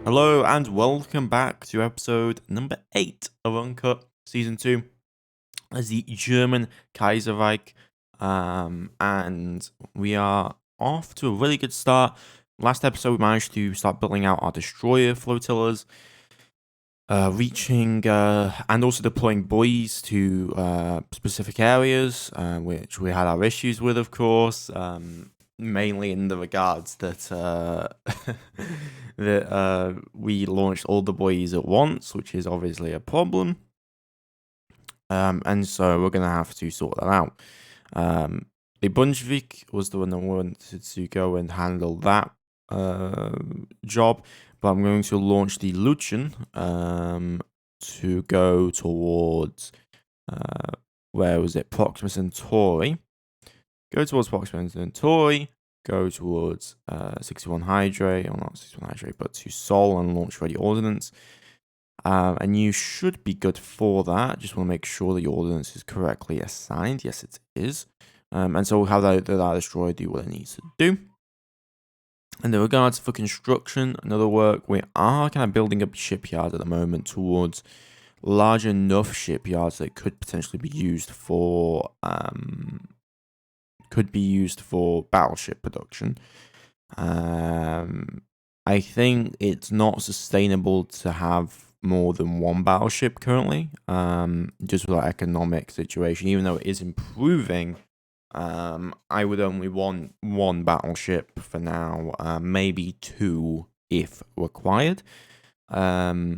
Hello and welcome back to episode number 8 of Uncut Season 2 as the German Kaiserreich. And we are off to a really good start. Last episode, we managed to start building out our destroyer flotillas, reaching and also deploying buoys to specific areas, which we had our issues with, of course. Mainly in the regards that we launched all the buoys at once, which is obviously a problem. And so we're gonna have to sort that out. The Brunswick was the one that wanted to go and handle that job, but I'm going to launch the Lucian to go towards where was it? Proxima Centauri. Go towards Proxima Centauri, go towards 61 Hydrae, or not 61 Hydrae, but to Sol and launch ready ordnance. And you should be good for that. Just want to make sure that your ordnance is correctly assigned. Yes, it is. And so we'll have that destroyer do what it needs to do. And in regards for construction and other work, we are kind of building up shipyards at the moment towards large enough shipyards that could potentially be used for battleship production. I think it's not sustainable to have more than one battleship currently, just with our economic situation. Even though it is improving, I would only want one battleship for now, maybe two if required. What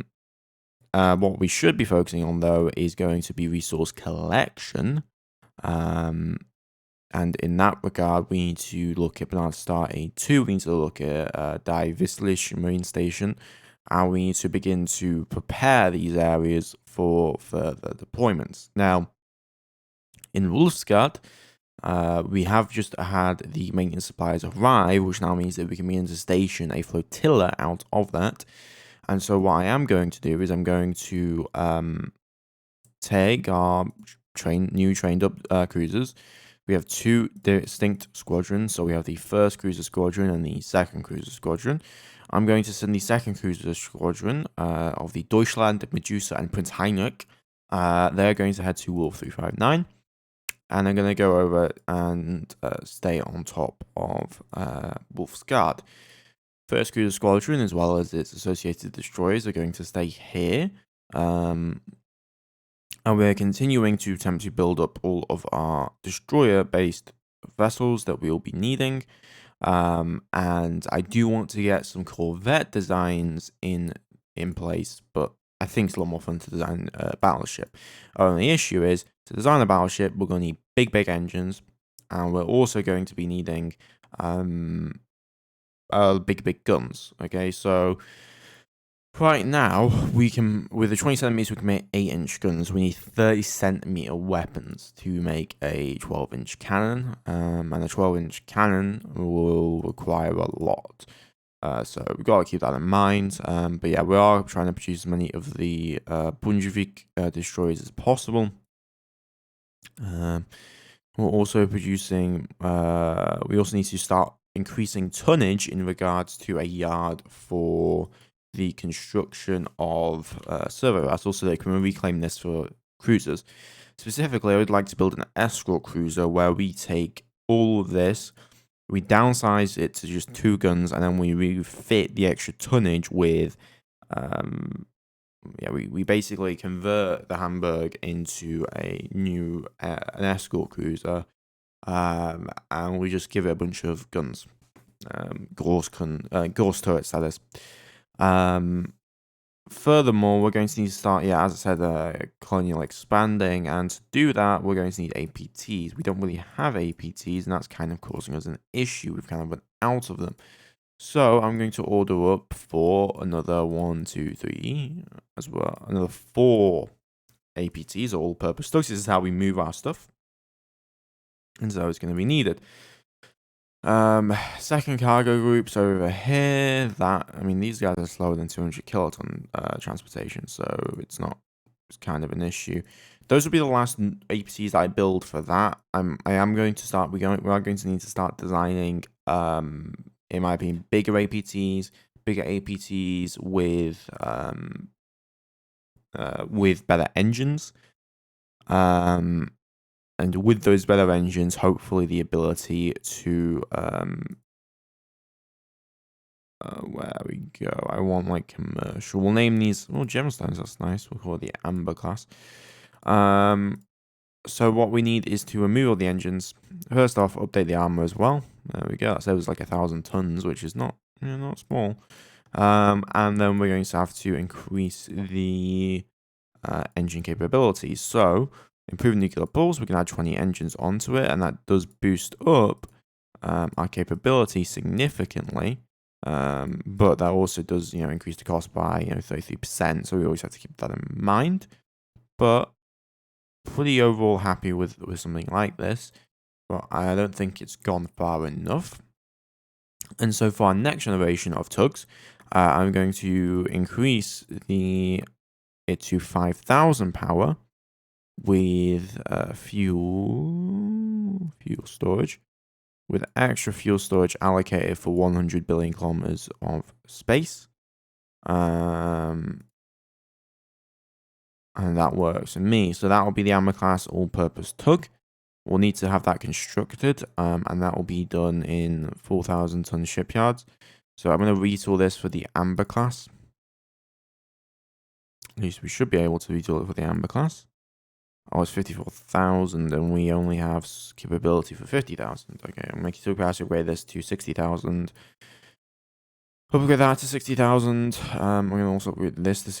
we should be focusing on, though, is going to be resource collection. And in that regard, we need to look at Bernard Star A2. We need to look at Die Wisslich Marine Station. And we need to begin to prepare these areas for further deployments. Now, in Wolfsgard, we have just had the maintenance supplies arrive, which now means that we can begin to station a flotilla out of that. And so what I am going to do is I'm going to take our new trained up cruisers. We have two distinct squadrons, so we have the first cruiser squadron and the second cruiser squadron. I'm going to send the second cruiser squadron of the Deutschland, Medusa, and Prince Heinrich. They're going to head to Wolf 359, and I'm going to go over and stay on top of Wolfsgard. First cruiser squadron, as well as its associated destroyers, are going to stay here. And we're continuing to attempt to build up all of our destroyer-based vessels that we'll be needing. And I do want to get some Corvette designs in place, but I think it's a lot more fun to design a battleship. Our only issue is, to design a battleship, we're going to need big engines, and we're also going to be needing big guns. Okay, so right now, we can, with the 20 centimeters, we can make 8-inch guns. We need 30 centimeter weapons to make a 12-inch cannon. And a 12-inch cannon will require a lot. So we've got to keep that in mind. But yeah, we are trying to produce as many of the Brunswick destroyers as possible. We're also producing, we also need to start increasing tonnage in regards to a yard for the construction of servo vessels, so they can reclaim this for cruisers. Specifically, I would like to build an escort cruiser where we take all of this, we downsize it to just 2 guns, and then we refit the extra tonnage with, we basically convert the Hamburg into a new an escort cruiser, and we just give it a bunch of guns, Gross turrets, that is. Furthermore, we're going to need to start, as I said, colonial expanding, and to do that, we're going to need APTs. We don't really have APTs, and that's kind of causing us an issue. We've kind of run out of them. So I'm going to order up for another 1, 2, 3, as well, another 4 APTs, all-purpose stokes. This is how we move our stuff, and so it's going to be needed. Second cargo groups over here. These guys are slower than 200 kiloton transportation, so it's kind of an issue. Those will be the last APCs that I build for that. I am going to start. We are going to need to start designing, in my opinion, bigger APTs, bigger APTs with better engines. And with those better engines, hopefully the ability to where we go. I want like commercial. We'll name these gemstones. That's nice. We'll call it the amber class. So what we need is to remove all the engines. First off, update the armor as well. There we go. That saves like 1,000 tons, which is not small. And then we're going to have to increase the engine capabilities. So improving nuclear pulse, we can add 20 engines onto it, and that does boost up our capability significantly. But that also does, increase the cost by 33%. So we always have to keep that in mind. But pretty overall happy with something like this, but I don't think it's gone far enough. And so for our next generation of tugs, I'm going to increase it to 5,000 power with fuel storage, with extra fuel storage allocated for 100 billion kilometers of space. And that works for me. So that will be the Amber class all-purpose tug. We'll need to have that constructed, and that will be done in 4,000-ton shipyards. So I'm going to retool this for the Amber class. At least we should be able to retool it for the Amber class. Oh, it's 54,000, and we only have capability for 50,000. Okay, I'm going to upgrade this to 60,000. Upgrade that to 60,000. I'm going to also upgrade this to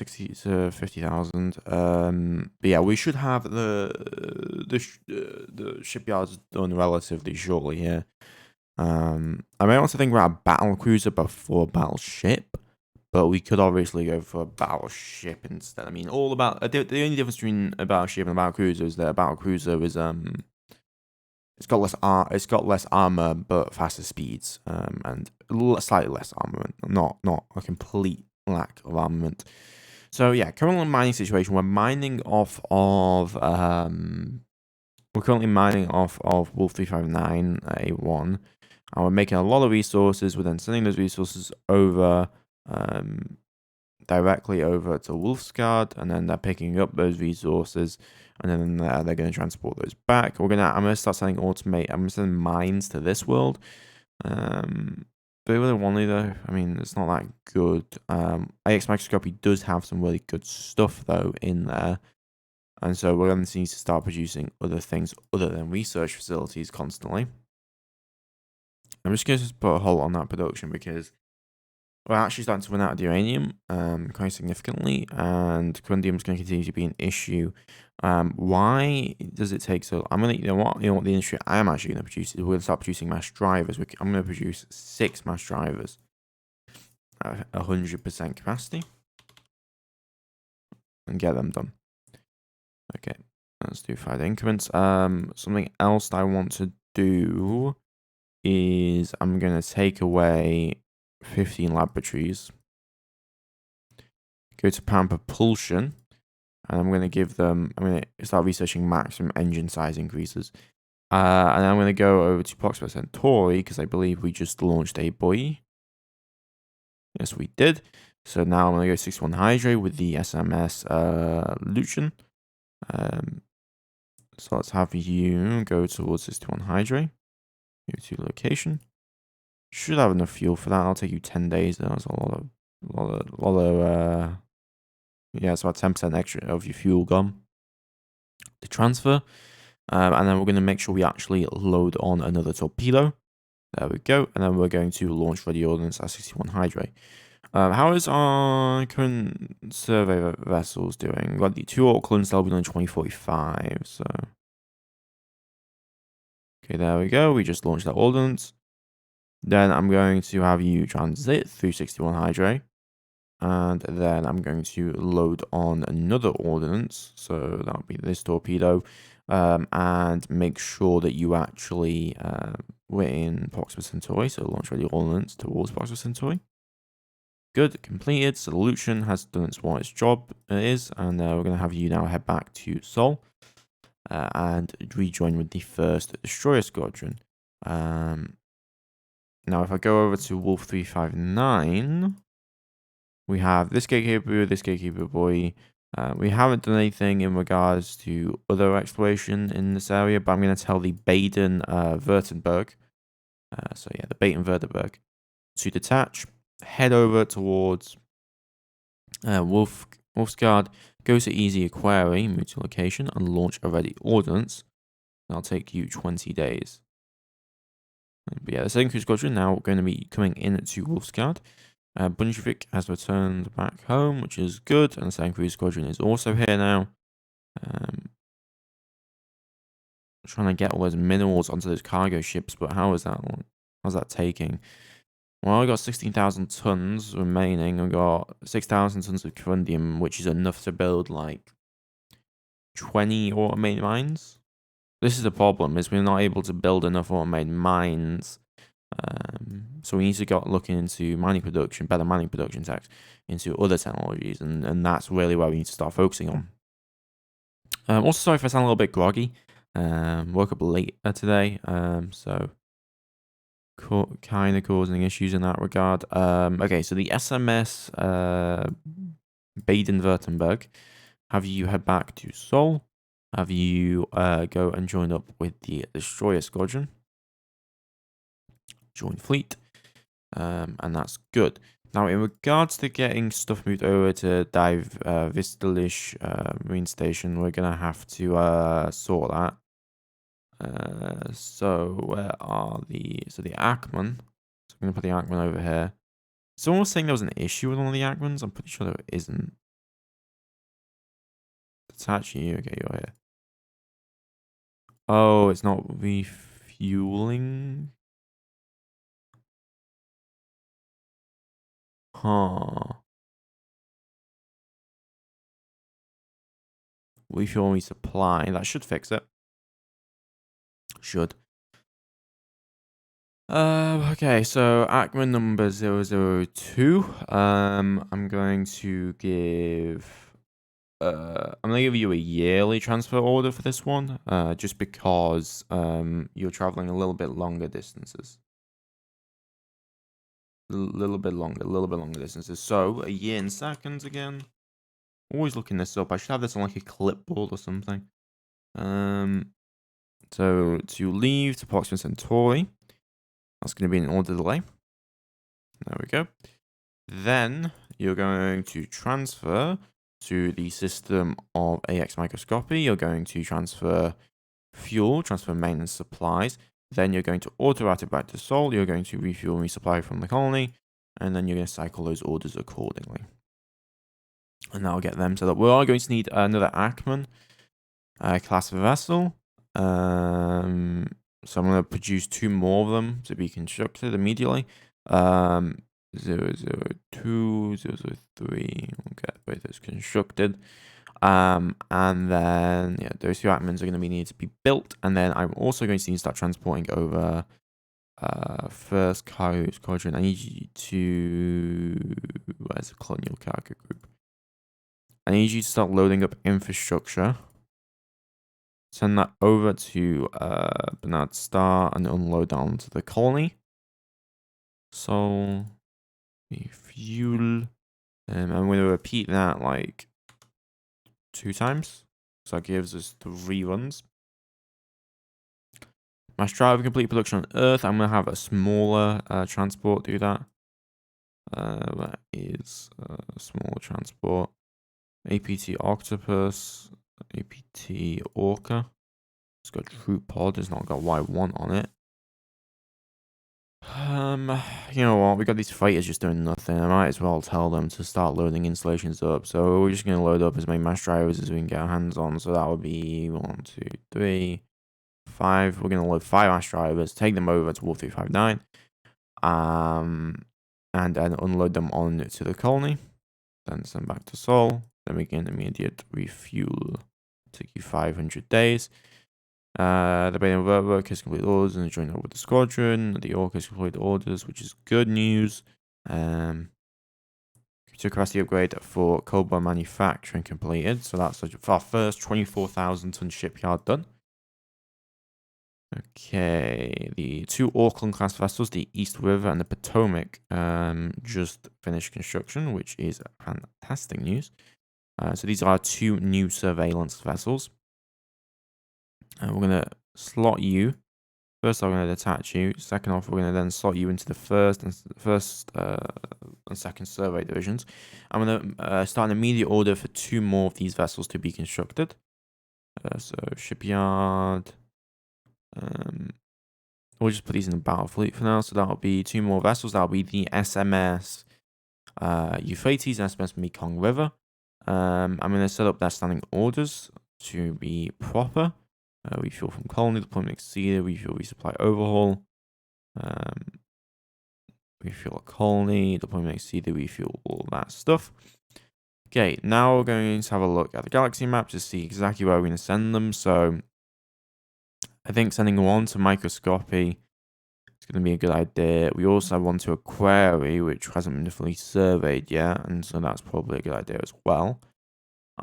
50,000. But yeah, we should have the shipyards done relatively shortly here. I may also think about a battle cruiser before a battleship, but we could obviously go for a battleship instead. I mean, the only difference between a battleship and a battle cruiser is that a battle cruiser is it's got less armor but faster speeds, and slightly less armament. Not a complete lack of armament. So yeah, current mining situation. We're mining off of Wolf 359 A1, and we're making a lot of resources. We're then sending those resources over directly over to Wolfsgard, and then they're picking up those resources, and then they're going to transport those back. I'm gonna start sending I'm gonna send mines to this world. But really wanted though, I mean, it's not that good. AX Microscopy does have some really good stuff though in there, and so we're going to need to start producing other things other than research facilities constantly. I'm just going to put a halt on that production because we're actually starting to run out of uranium quite significantly, and corundum is going to continue to be an issue. Why does it take so? I'm gonna, what the industry I am actually going to produce is we're going to start producing mass drivers. I'm going to produce 6 mass drivers at 100% capacity and get them done. Okay, let's do 5 increments. Something else that I want to do is I'm going to take away 15 laboratories, go to power and propulsion, and I'm going to start researching maximum engine size increases. And I'm going to go over to Proxima Centauri because I believe we just launched a buoy. Yes, we did. So now I'm going to go 61 Hydrate with the SMS Lucian. So let's have you go towards 61 Hydrate. Go to location. Should have enough fuel for that. I'll take you 10 days. That's a lot of yeah, it's about 10% extra of your fuel gone to transfer. And then we're going to make sure we actually load on another torpedo. There we go. And then we're going to launch ready ordnance at 61 Hydrate. How is our current survey vessels doing? We've got the 2 Aucklands, they'll be on 2045. So, okay, there we go. We just launched that ordnance. Then I'm going to have you transit through 61 Hydrate. And then I'm going to load on another ordnance. So that'll be this torpedo. And make sure that you actually were in Proxima Centauri. So launch ready ordnance towards Proxima Centauri. Good, completed. So the Lucian has done what its job is. And we're going to have you now head back to Sol. And rejoin with the first destroyer squadron. Now, if I go over to Wolf 359, We have this gatekeeper boy. We haven't done anything in regards to other exploration in this area, but I'm going to tell the Baden-Württemberg, so yeah, the Baden-Württemberg, to detach, head over towards Wolfsgard, go to Easy Quarry, move to location, and launch a ready ordnance. That'll take you 20 days. But yeah, the second crew squadron now going to be coming in to Wolfsgard. Bunjvik has returned back home, which is good, and the second crew squadron is also here now. Trying to get all those minerals onto those cargo ships, but how's that taking? Well, I got 16,000 tons remaining. I got 6,000 tons of corundium, which is enough to build like 20 automated mines. This is the problem: is we're not able to build enough automated mines. So we need to go looking into mining production, better mining production techs, into other technologies, and that's really where we need to start focusing on. Also, sorry if I sound a little bit groggy. Woke up late today, so kind of causing issues in that regard. Okay, so the SMS Baden-Württemberg, have you head back to Seoul? Have you go and join up with the destroyer squadron? Join fleet, and that's good. Now, in regards to getting stuff moved over to Vistalish Marine Station, we're gonna have to sort that. So where are the Ackman? So I'm gonna put the Ackman over here. Someone was saying there was an issue with one of the Ackmans. I'm pretty sure there isn't. Detach you. Okay, you're here. Oh, it's not refueling. Huh. Refuel resupply. That should fix it. Should. Okay, so Ackman number 002. I'm going to give you a yearly transfer order for this one. Just because you're traveling a little bit longer distances. A little bit longer distances. So a year in seconds again. Always looking this up. I should have this on like a clipboard or something. So to leave to Proxima Centauri. That's going to be an order delay. There we go. Then you're going to transfer to the system of AX microscopy. You're going to transfer fuel, transfer maintenance supplies. Then you're going to auto-route it back to Seoul. You're going to refuel and resupply from the colony. And then you're going to cycle those orders accordingly. And that'll get them set up. We are going to need another Ackman class vessel. So I'm going to produce 2 more of them to be constructed immediately. 002, 003. We'll get both those constructed. And then, yeah, those 2 Ackmans are going to be needed to be built. And then I'm also going to need to start transporting over first cargo squadron. I need you to... Where's the colonial cargo group? I need you to start loading up infrastructure. Send that over to Bernard Star and unload that onto the colony. So, fuel. And I'm going to repeat that like 2 times. So that gives us 3 runs. Mass driver complete production on Earth. I'm going to have a smaller transport do that. That is a smaller transport. APT Octopus. APT Orca. It's got Troop Pod. It's not got Y1 on it. You know what? We got these fighters just doing nothing. I might as well tell them to start loading installations up. So we're just gonna load up as many mass drivers as we can get our hands on. So that would be 1, 2, 3, 5. We're gonna load 5 mass drivers, take them over to Wolf 359, and then unload them on to the colony. Then send back to Seoul. Then begin immediate refuel. Take you 500 days. The Baden-Württemberg has completed orders and joined up with the squadron. The Orca has completed orders, which is good news. Computer capacity upgrade for Cobra manufacturing completed. So that's our first 24,000 ton shipyard done. Okay, the two Auckland-class vessels, the East River and the Potomac, just finished construction, which is fantastic news. So these are two new surveillance vessels. We're going to slot you. First, I'm going to detach you. Second off, we're going to then slot you into the first and second survey divisions. I'm going to start an immediate order for two more of these vessels to be constructed. So shipyard. We'll just put these in the battle fleet for now. So that'll be two more vessels. That'll be the SMS Euphrates and SMS Mekong River. I'm going to set up their standing orders to be proper. Refuel from colony, deployment exceeded, refuel, resupply, overhaul. Refuel a colony, deployment exceeded, refuel, all that stuff. Okay, now we're going to have a look at the galaxy map to see exactly where we're going to send them. So I think sending one to microscopy is going to be a good idea. We also have one to a quarry, which hasn't been fully surveyed yet, and so that's probably a good idea as well.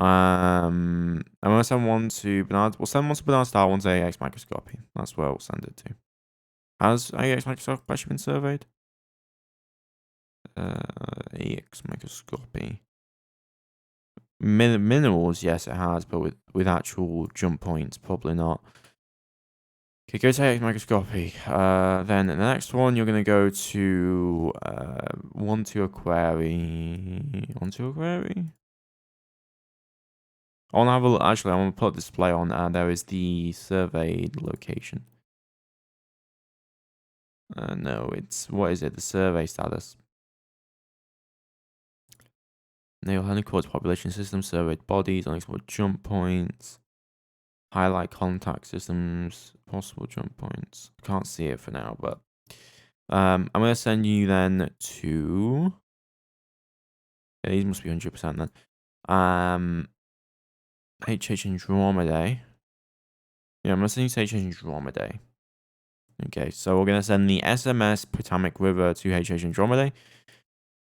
I'm going to send one to Bernard. We'll send one to Bernard Star, one to AX microscopy. That's where we'll send it to. Has AX microscopy actually been surveyed? AX microscopy. Minerals, yes, it has, but with actual jump points, probably not. Okay, go to AX microscopy. Then the next one, you're going to go to one to a quarry. One to a quarry? I want to have a look. Actually, I want to put a display on. There is the surveyed location. No, it's, what is it? The survey status. Naval Helicopter population system, surveyed bodies, unexplored jump points, highlight contact systems, possible jump points. Can't see it for now, but I'm going to send you then to. Yeah, these must be 100% then. HH Andromedae. Yeah, I'm going to send you to HH Andromedae. Okay, so we're going to send the SMS Potomac River to HH Andromedae,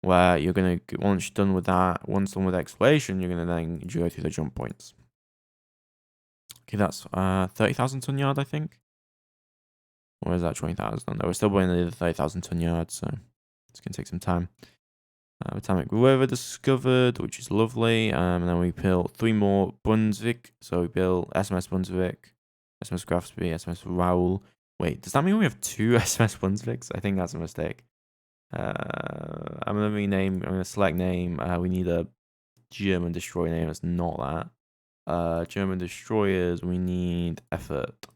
where you're going to, once done with that, once done with exploration, you're going to then go through the jump points. Okay, that's 30,000 ton yard, I think. Or is that 20,000? No, we're still going to the 30,000 ton yard, so it's going to take some time. Potomac River discovered, which is lovely. And then we built 3 more Brunswick. So we built SMS Brunswick, SMS Grafsby, SMS Raoul. Wait, does that mean we have 2 SMS Brunswicks? I think that's a mistake. I'm going to rename, I'm going to select name. We need a German destroyer name. It's not that. German destroyers, we need effort.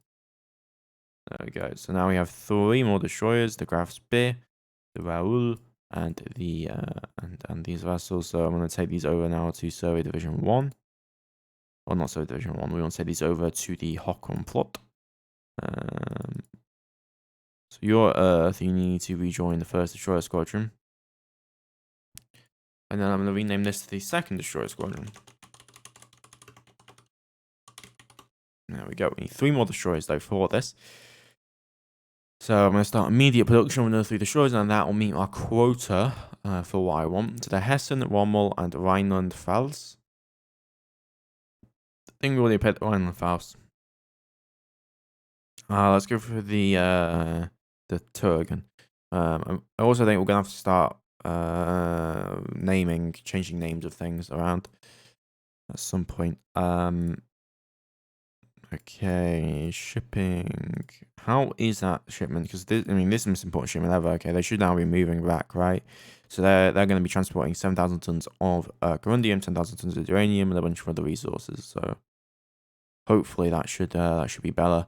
There we go. So now we have 3 more destroyers: the Graf Spee, the Raoul, and the and these vessels. So I'm going to take these over now to Survey Division 1. Well, not Survey Division 1. We want to take these over to the Hockram plot. So your Earth, you need to rejoin the 1st Destroyer Squadron. And then I'm going to rename this to the 2nd Destroyer Squadron. There we go. We need 3 more destroyers though for this. So I'm going to start immediate production with another 3 destroyers, and that will meet our quota for what I want. So the Hessen, Rommel, and Rheinland-Pfalz. I think we already picked Rheinland-Pfalz. Let's go for the Turgen. I also think we're going to have to start changing names of things around at some point. Okay, shipping. How is that shipment? Because this is the most important shipment ever. Okay, they should now be moving back, right? So they're going to be transporting 7,000 tons of corundium, 10,000 tons of uranium, and a bunch of other resources. So hopefully that should be better.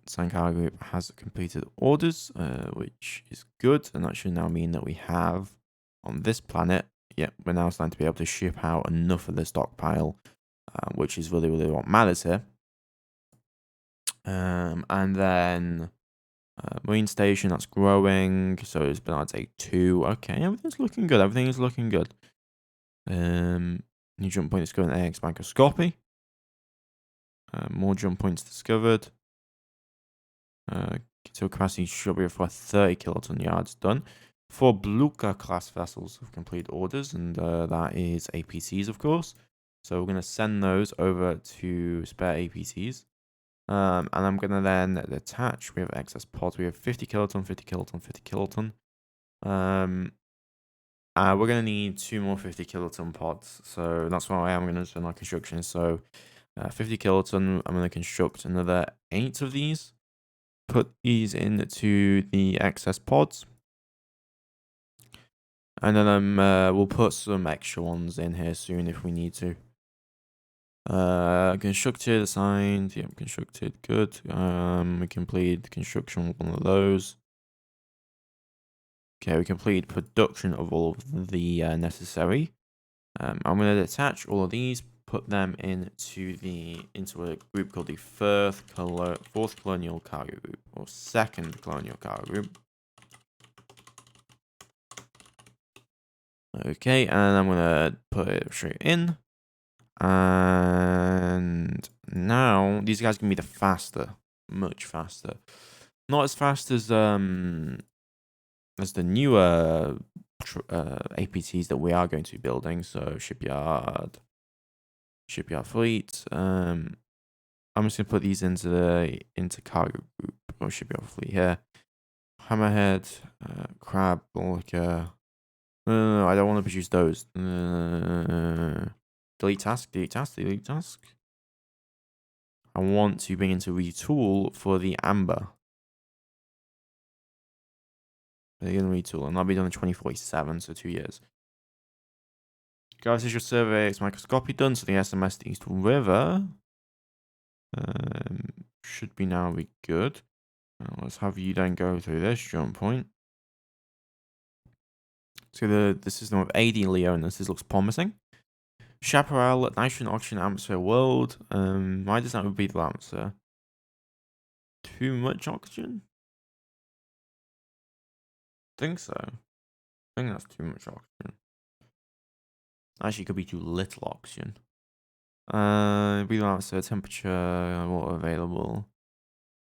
Sankara Group has completed orders, which is good, and that should now mean that we have on this planet. Yeah, we're now starting to be able to ship out enough of the stockpile. Which is really, really what matters here. And then Marine Station, that's growing. So it's been, I'd say, 2. Okay, everything's looking good. Everything is looking good. New jump point discovered in AX microscopy. More jump points discovered. So capacity should be for 30 kiloton yards done. 4 Blucher class vessels have completed orders, and that is APCs, of course. So we're going to send those over to spare APCs. And I'm gonna then detach. We have excess pods. We have 50 kiloton, 50 kiloton, 50 kiloton. We're gonna need 2 more 50 kiloton pods, so that's why I'm gonna turn our construction. So 50 kiloton, I'm gonna construct another 8 of these. Put these into the excess pods. And then we'll put some extra ones in here soon if we need to. Constructed, assigned, yep, constructed, good. We completed construction of one of those. Okay, we completed production of all of the necessary. I'm going to detach all of these, put them into a group called the fourth colonial cargo group, or second colonial cargo group. Okay, and I'm going to put it straight in. And now these guys can be the faster, much faster. Not as fast as the newer APTs that we are going to be building. So shipyard fleet. I'm just gonna put these into cargo group or shipyard fleet here. Hammerhead, crab, orca. No, I don't want to produce those. Delete task. I want to bring into retool for the amber. They're gonna retool, and that'll be done in 2047, so 2 years. Guys, is your survey microscopy done? So the SMS to East River should be now be good. Let's have you then go through this jump point. So the system of AD Leonis, this looks promising. Chaparral, nitrogen, oxygen, atmosphere, world. Why does that repeat the atmosphere? Too much oxygen? Think so. I think that's too much oxygen. Actually, it could be too little oxygen. Breathe atmosphere, temperature, water available.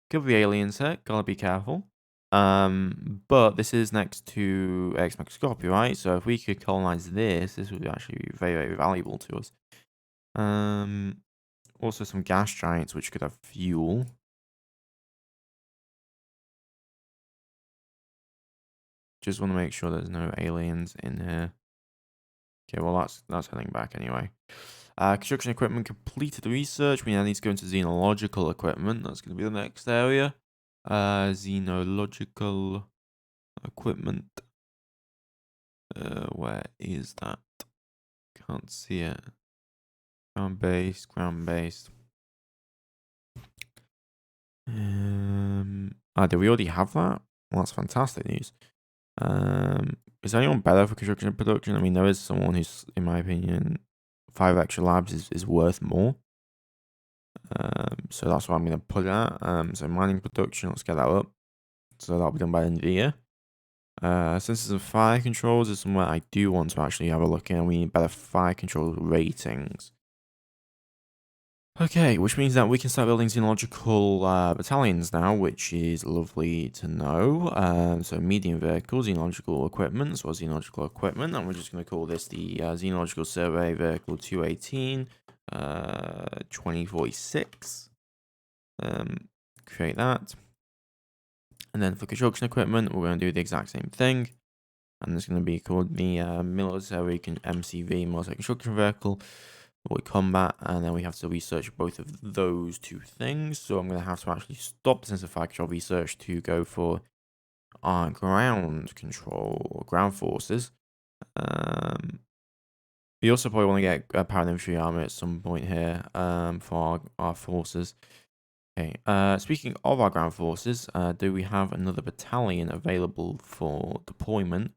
Could be aliens here. Gotta be careful. But this is next to X microscopy, right? So if we could colonize this would actually be very, very valuable to us. Also some gas giants which could have fuel. Just want to make sure there's no aliens in here. Okay, well that's heading back anyway. Construction equipment completed research. We now need to go into xenological equipment. That's going to be the next area. Xenological equipment. Where is that? Can't see it. Ground based. Did we already have that? Well, that's fantastic news. Is anyone better for construction and production? I mean, there is someone who's, in my opinion, 5 extra labs is worth more. So that's what I'm going to put at. So mining production, let's get that up. So that'll be done by the end of the year. Sensors and fire controls is somewhere I do want to actually have a look at. We need better fire control ratings. Okay, which means that we can start building xenological battalions now, which is lovely to know. So medium vehicle, xenological equipment, so xenological equipment, and we're just going to call this the xenological survey vehicle 218, 2046. Create that. And then for construction equipment, we're going to do the exact same thing. And it's going to be called the military MCV, military construction vehicle. Combat, and then we have to research both of those two things. So I'm going to have to actually stop the sensor fire control research to go for our ground control or ground forces. We also probably want to get a paramilitary armor at some point here for our forces. Okay. Speaking of our ground forces, do we have another battalion available for deployment?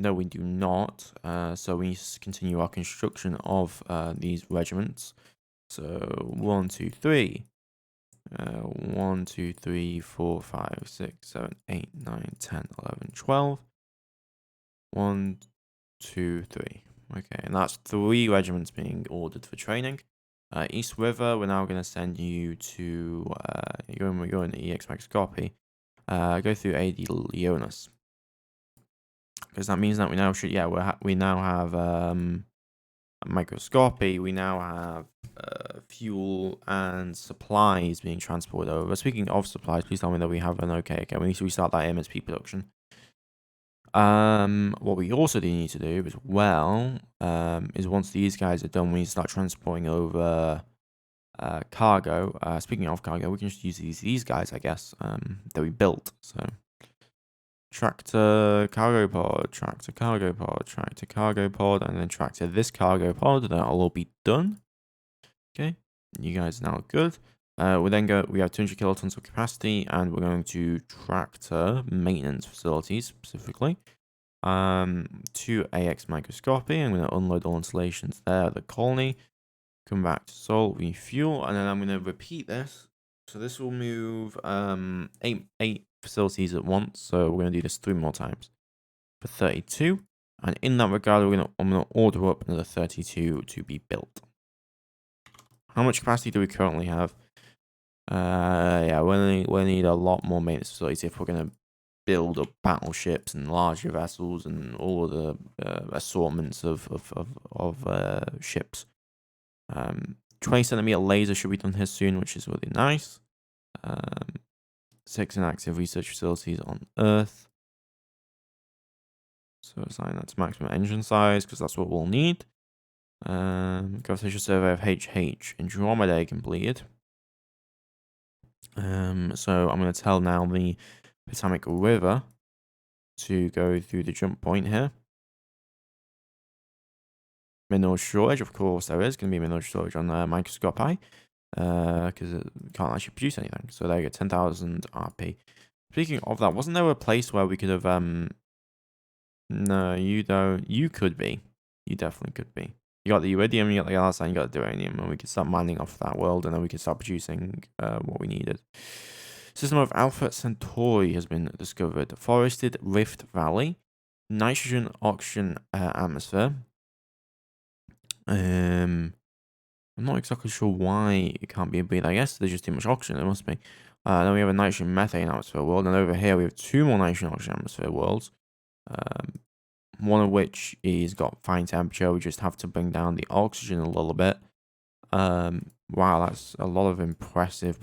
No, we do not. So we need to continue our construction of these regiments. So 1, 2, 3. 1, 2, 3, 4, 5, 6, 7, 8, 9, 10, 11, 12. 1, 2, 3. Okay, and that's 3 regiments being ordered for training. East River, we're now going to send you to, you're in the EX microscopy. Go through AD Leonis. Because that means that we now should, we now have microscopy. We now have fuel and supplies being transported over. Speaking of supplies, please tell me that we have an okay. We need to restart that MSP production. What we also do need to do as well, is once these guys are done, we need to start transporting over cargo. Speaking of cargo, we can just use these guys, I guess, that we built. So tractor, cargo pod, tractor, cargo pod, tractor, cargo pod, and then tractor this cargo pod. That'll all be done. Okay, you guys are now good. We have 200 kilotons of capacity, and we're going to tractor maintenance facilities specifically. 2 AX microscopy. I'm going to unload all installations there at the colony. Come back to Seoul, refuel, and then I'm going to repeat this. So this will move eight facilities at once. So we're going to do this 3 more times for 32. And in that regard, I'm going to order up another 32 to be built. How much capacity do we currently have? Yeah, we'll need a lot more maintenance facilities if we're going to build up battleships and larger vessels and all of the assortments of ships. 20 centimeter laser should be done here soon, which is really nice. 6 inactive research facilities on Earth. So assign that to maximum engine size because that's what we'll need. Gravitational survey of HH Andromeda completed. So I'm going to tell now the Potomac River to go through the jump point here. Mineral shortage, of course, there is going to be mineral shortage on the microscope eye because it can't actually produce anything. So there you go, 10,000 RP. Speaking of that, wasn't there a place where we could have No, you don't. You could be. You definitely could be. You got the iridium, you got the arsine, you got the duranium, and we could start mining off that world, and then we could start producing what we needed. System of Alpha Centauri has been discovered. Forested Rift Valley. Nitrogen, oxygen, atmosphere. I'm not exactly sure why it can't be a breed. I guess there's just too much oxygen. There must be. Then we have a nitrogen methane atmosphere world, and over here we have 2 more nitrogen oxygen atmosphere worlds. One of which is got fine temperature. We just have to bring down the oxygen a little bit. Wow, that's a lot of impressive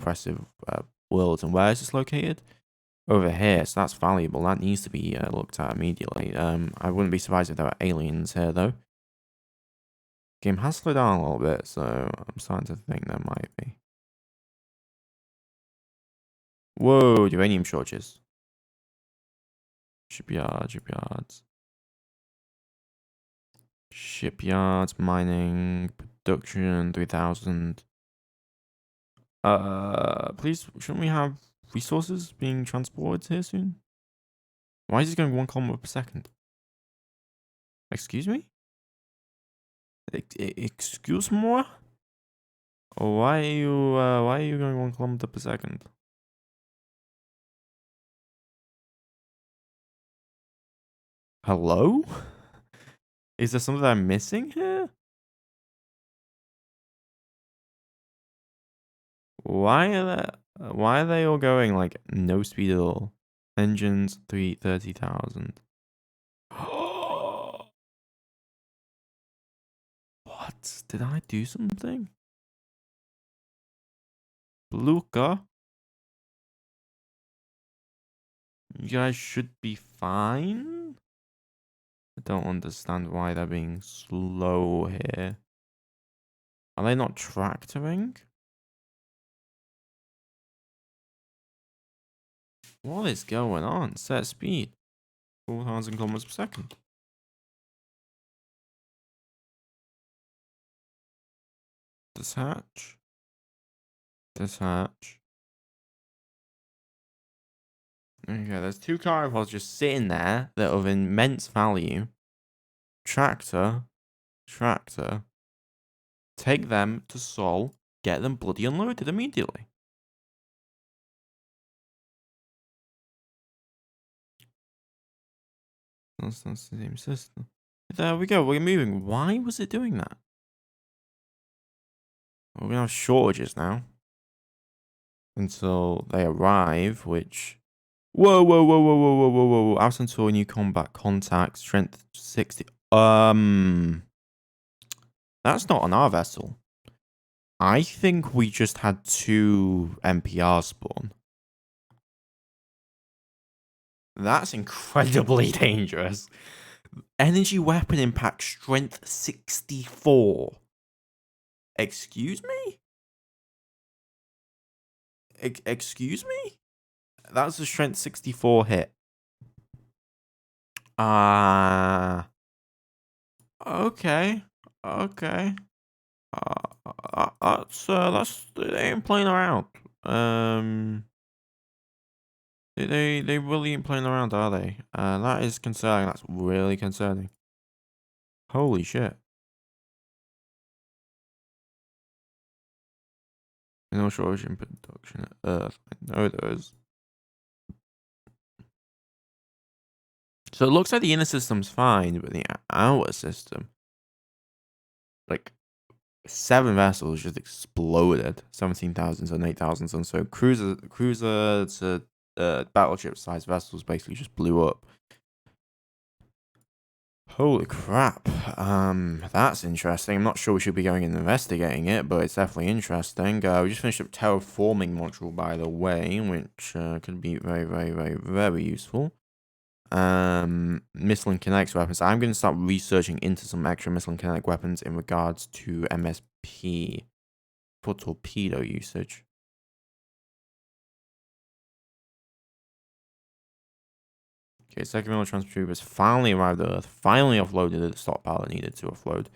worlds. And where is this located? Over here, so that's valuable. That needs to be looked at immediately. I wouldn't be surprised if there were aliens here, though. Game has slowed down a little bit, so I'm starting to think there might be. Whoa, uranium shortages. Shipyards. Shipyards, mining, production, 3,000. Please, shouldn't we have resources being transported here soon? Why is it going 1 kilometer per second? Excuse me? Excuse me? Why are you going 1 kilometer per second? Hello? Is there something I'm missing here? Why are they all going like no speed at all? Engines 30,000. What? Did I do something? Luca? You guys should be fine? I don't understand why they're being slow here. Are they not tractoring? What is going on? Set speed. 4,000 kilometers per second. Detach. Okay, there's 2 carapods just sitting there that are of immense value. Tractor. Take them to Seoul. Get them bloody unloaded immediately. That's the same system. There we go. We're moving. Why was it doing that? We're gonna have shortages now until they arrive. Which, whoa! Out until new combat contact strength 60. That's not on our vessel. I think we just had 2 NPR spawn. That's incredibly dangerous. Energy weapon impact strength 64. Excuse me? Excuse me? That's a strength 64 hit. Okay. Okay. That's they ain't playing around. They really ain't playing around, are they? That is concerning. That's really concerning. Holy shit. No shortage in production at Earth. I know there is. So it looks like the inner system's fine, but the outer system, like 7 vessels just exploded. 17,000 and 8,000 tons. So cruiser to battleship sized vessels basically just blew up. Holy crap. That's interesting. I'm not sure we should be going and investigating it, but it's definitely interesting. We just finished up terraforming module, by the way, which could be very, very, very, very useful. Missile and kinetic weapons. I'm going to start researching into some extra missile and kinetic weapons in regards to MSP for torpedo usage. Okay, second military transporters finally arrived at Earth, finally offloaded the stockpile it needed to offload.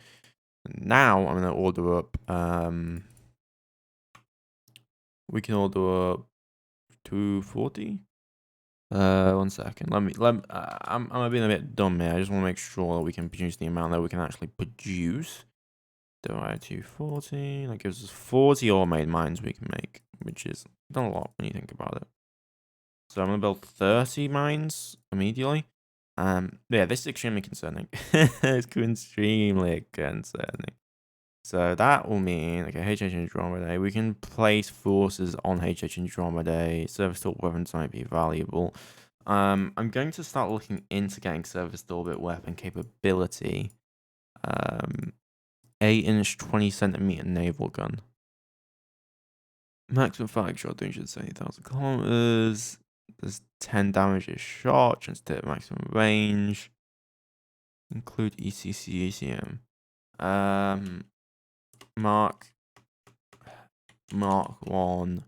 Now I'm going to order up, we can order up 240. 1 second. I'm being a bit dumb here. I just want to make sure that we can produce the amount that we can actually produce. Divide 240. That gives us 40 automated mines we can make, which is not a lot when you think about it. So I'm gonna build 30 mines immediately. Yeah, this is extremely concerning. It's extremely concerning. So that will mean, okay, HH Andromeda. We can place forces on HH Andromeda. Service to weapons might be valuable. I'm going to start looking into getting service to orbit weapon capability. 8-inch, 20-centimeter naval gun. Maximum firing shot, 270,000 kilometers. There's 10 damage a shot. Chance to hit maximum range. Include ECC, ECM. Mark 1.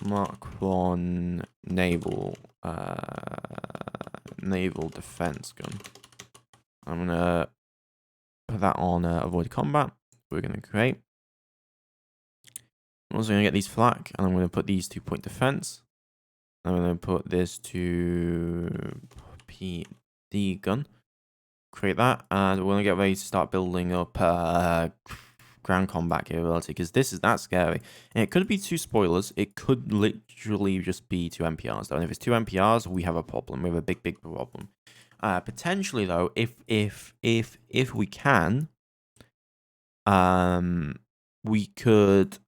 Mark 1 naval defense gun. I'm gonna put that on avoid combat. We're gonna create. I'm also gonna get these flak, and I'm gonna put these 2-point defense. I'm gonna put this to PD gun. Create that, and we're gonna get ready to start building up ground combat capability, because that's scary. And it could be 2 spoilers. It could literally just be 2 NPRs though. And if it's 2 NPRs, we have a problem. We have a big problem. Potentially though, if we can, we could.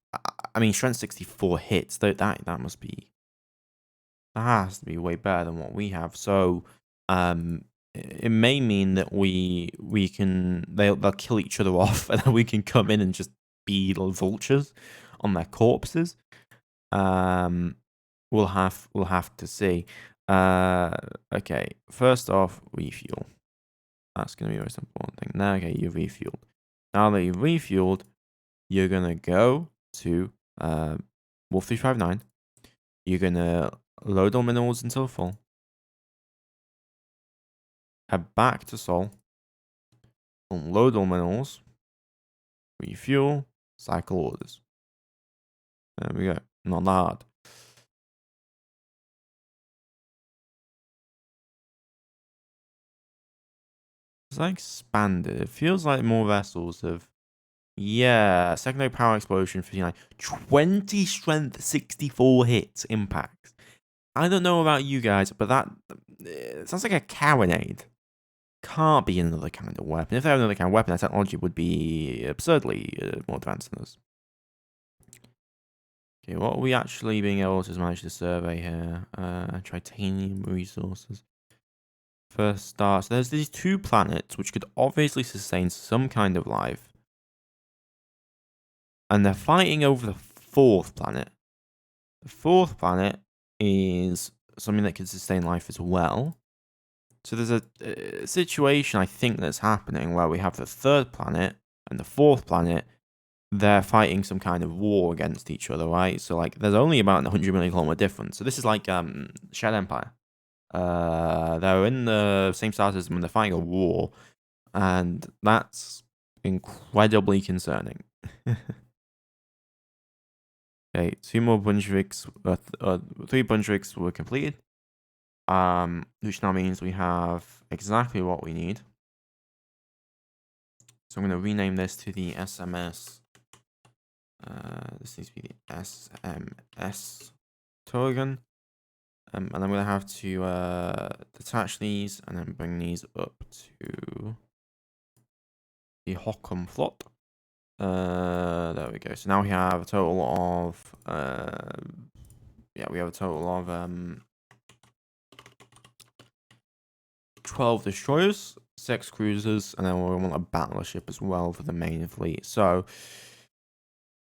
I mean, strength 64 hits. Though that must be. That has to be way better than what we have. So, it may mean that we can they'll kill each other off, and then we can come in and just be little vultures on their corpses. We'll have to see. Okay. First off, refuel. That's gonna be the most important thing. Now, okay, you've refueled. Now that you've refueled, you're gonna go to Wolf 359. You're gonna load all minerals until full. Head back to Sol. Unload all minerals. Refuel. Cycle orders. There we go. Not that hard. It's like expanded. It feels like more vessels have. Yeah, secondary power explosion 59. 20 strength 64 hits impact. I don't know about you guys, but that sounds like a carronade. Can't be another kind of weapon. If they have another kind of weapon, that technology would be absurdly more advanced than us. Okay, what are we actually being able to manage to survey here? Titanium resources. First star. So there's these 2 planets which could obviously sustain some kind of life. And they're fighting over the 4th planet. The 4th planet is something that can sustain life as well. So there's a situation, I think, that's happening where we have the 3rd planet and the 4th planet. They're fighting some kind of war against each other, right? So, like, there's only about 100 million kilometer difference. So this is like Shed Empire. They're in the same star system and they're fighting a war, and that's incredibly concerning. Okay, 2 more Brunswicks, 3 Brunswicks were completed. Which now means we have exactly what we need. So I'm going to rename this to the SMS. This needs to be the SMS token. And I'm going to have to detach these and then bring these up to the Hockham Flot. There we go. So now we have a total of, we have a total of 12 destroyers, 6 cruisers, and then we want a battleship as well for the main fleet. So,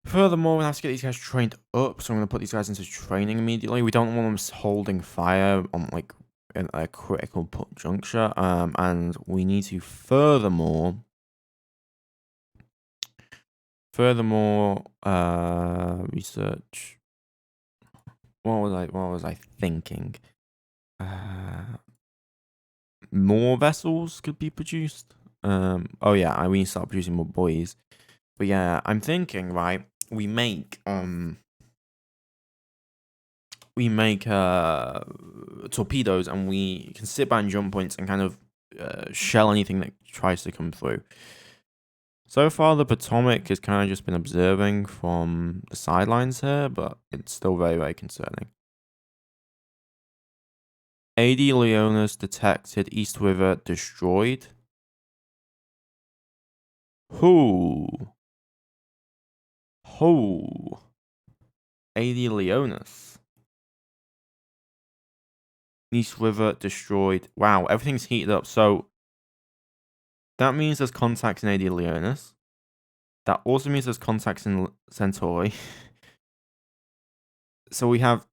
furthermore, we have to get these guys trained up, so I'm going to put these guys into training immediately. We don't want them holding fire on, like, a critical juncture, and we need to furthermore, research. What was I thinking? More vessels could be produced. Oh yeah, we need to start producing more buoys. But yeah, I'm thinking, right, we make torpedoes, and we can sit behind jump points and kind of shell anything that tries to come through. So far, the Potomac has kind of just been observing from the sidelines here, but it's still very, very concerning. AD Leonis detected, East River destroyed. Who? AD Leonis. East River destroyed. Wow, everything's heated up. So that means there's contacts in AD Leonis. That also means there's contacts in Centauri. So we have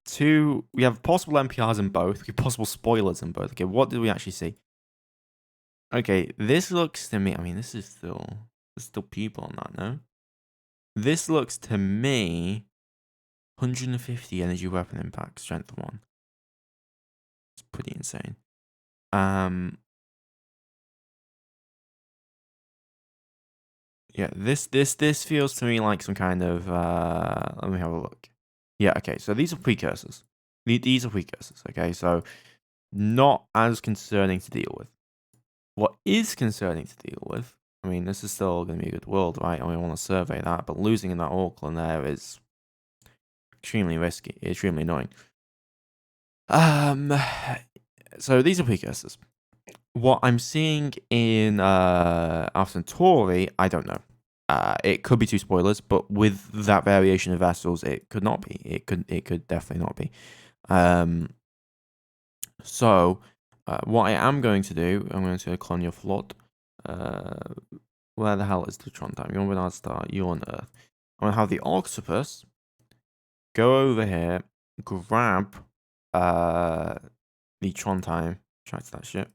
possible NPRs in both. We have possible spoilers in both. Okay, what did we actually see? Okay, this looks to me, I mean, there's still people on that, no? This looks to me 150 energy weapon impact, strength 1. It's pretty insane. Yeah, this feels to me like some kind of let me have a look. Yeah, okay, so these are precursors. These are precursors, okay? So not as concerning to deal with. What is concerning to deal with, I mean, this is still going to be a good world, right? And we want to survey that, but losing in that Auckland there is extremely risky, extremely annoying. So these are precursors. What I'm seeing in Alpha Centauri, I don't know. It could be 2 spoilers, but with that variation of vessels, it could not be. It could definitely not be. So what I am going to do, I'm going to Colonial Flot. Where the hell is the Trondheim? You're on Bernard Star. You're on Earth. I'm gonna have the Octopus go over here, grab the Trondheim, track that shit,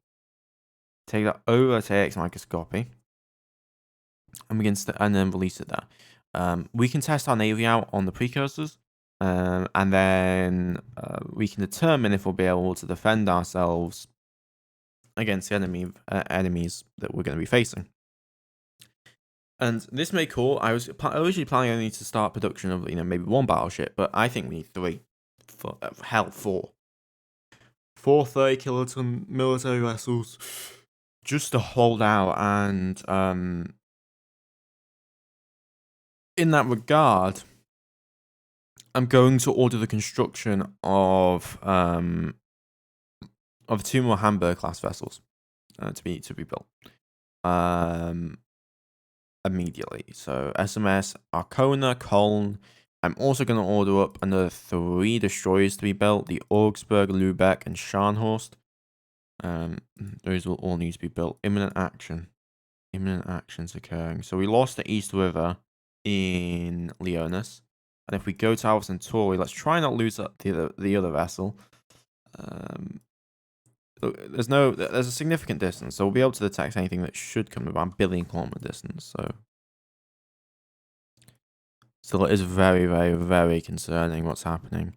take that over to AX microscopy, and and then release it there. We can test our navy out on the precursors, and then we can determine if we'll be able to defend ourselves against the enemies that we're going to be facing. And this may call. I was originally planning only to start production of maybe 1 battleship, but I think we need 3. 4. 4 30-kiloton military vessels just to hold out. And in that regard, I'm going to order the construction of 2 more Hamburg class vessels to be built immediately. So SMS, Arcona, Köln. I'm also going to order up another 3 destroyers to be built: the Augsburg, Lübeck, and Scharnhorst. Those will all need to be built. Imminent action. Imminent actions occurring. So we lost the East River in Leonis. And if we go to Alpha Centauri, let's try not lose the other vessel. There's a significant distance, so we'll be able to detect anything that should come about 1 billion kilometer distance. So it is very, very, very concerning what's happening.